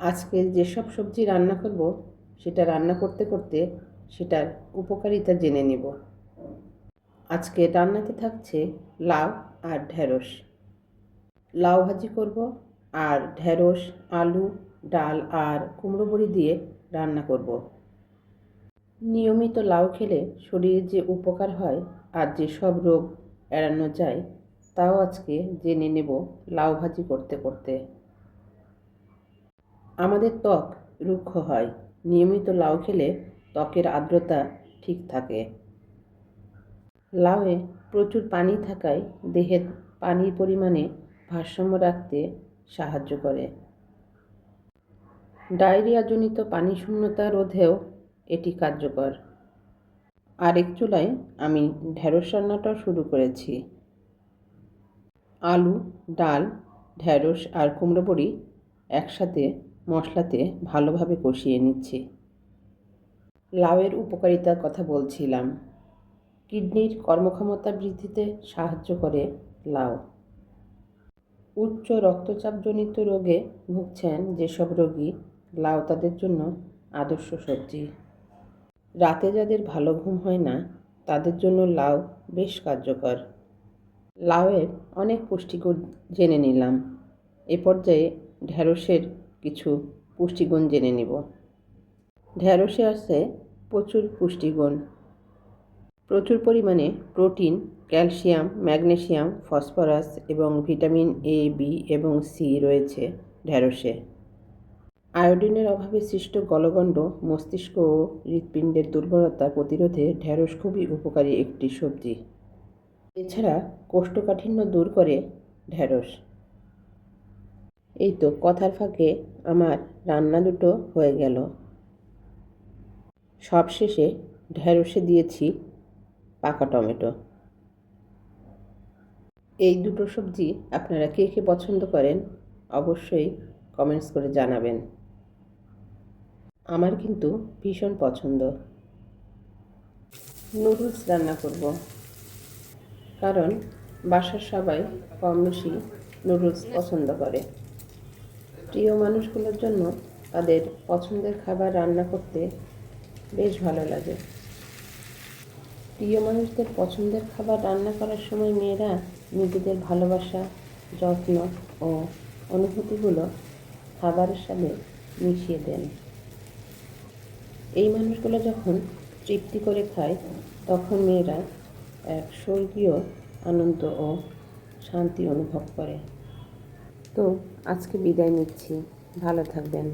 আজকে যেসব সবজি রান্না করব সেটা রান্না করতে করতে সেটার উপকারিতা জেনে নেব। আজকে রান্নাতে থাকছে লাউ আর ঢেঁড়স। লাউ ভাজি করব আর ঢেঁড়স, আলু, ডাল আর কুমড়ো বড়ি দিয়ে রান্না করব। নিয়মিত লাউ খেলে শরীরে যে উপকার হয় আর যেসব রোগ এড়ানো যায় তাও আজকে জেনে নেব লাউ ভাজি করতে করতে। আমাদের ত্বক রুক্ষ হয়, নিয়মিত লাউ খেলে ত্বকের আর্দ্রতা ঠিক থাকে। লাউয়ে প্রচুর পানি থাকায় দেহের পানির পরিমাণে ভারসাম্য রাখতে সাহায্য করে। ডায়রিয়াজনিত পানিশূন্যতা রোধেও এটি কার্যকর। আরেক চুলায় আমি ঢেঁড়স রান্নাটাও শুরু করেছি। আলু, ডাল, ঢেঁড়স আর কুমড়ো বড়ি একসাথে মশলাতে ভালোভাবে কষিয়ে নিচ্ছি। লাউয়ের উপকারিতার কথা বলছিলাম। কিডনির কর্মক্ষমতা বৃদ্ধিতে সাহায্য করে লাউ। উচ্চ রক্তচাপজনিত রোগে ভুগছেন যেসব রোগী, লাউ তাদের জন্য আদর্শ সবজি। রাতে যাদের ভালো ঘুম হয় না তাদের জন্য লাউ বেশ কার্যকর। লাউয়ের অনেক পুষ্টিগুণ জেনে নিলাম, এ পর্যায়ে ঢেঁড়সের কিছু পুষ্টিগুণ জেনে নিব। ঢেঁড়সে আছে প্রচুর পুষ্টিগুণ। প্রচুর পরিমাণে প্রোটিন, ক্যালসিয়াম, ম্যাগনেসিয়াম, ফসফরাস এবং ভিটামিন এ, বি এবং সি রয়েছে ঢেঁড়সে। আয়োডিনের অভাবে সৃষ্ট গলগণ্ড, মস্তিষ্ক ও হৃৎপিণ্ডের দুর্বলতা প্রতিরোধে ঢেঁড়স খুবই উপকারী একটি সবজি। এছাড়া কোষ্ঠকাঠিন্য দূর করে ঢেঁড়স। এই তো কথার ফাঁকে আমার রান্না দুটো হয়ে গেল। সবশেষে ঢেঁড়সে দিয়েছি পাকা টমেটো। এই দুটো সবজি আপনারা কে কে পছন্দ করেন অবশ্যই কমেন্টস করে জানাবেন। আমার কিন্তু ভীষণ পছন্দ। নুডলস রান্না করব, কারণ বাসার সবাই কম বেশি নুডলস পছন্দ করে। প্রিয় মানুষগুলোর জন্য তাদের পছন্দের খাবার রান্না করতে বেশ ভালো লাগে। প্রিয় মানুষদের পছন্দের খাবার রান্না করার সময় মেয়েরা নিজেদের ভালোবাসা, যত্ন ও অনুভূতিগুলো খাবারের সাথে মিশিয়ে দেন। এই মানুষগুলো যখন তৃপ্তি করে খায় তখন মেয়েরা এক স্বর্গীয় আনন্দ ও শান্তি অনুভব করে। তো আজকে বিদায় নিচ্ছি, ভালো থাকবেন।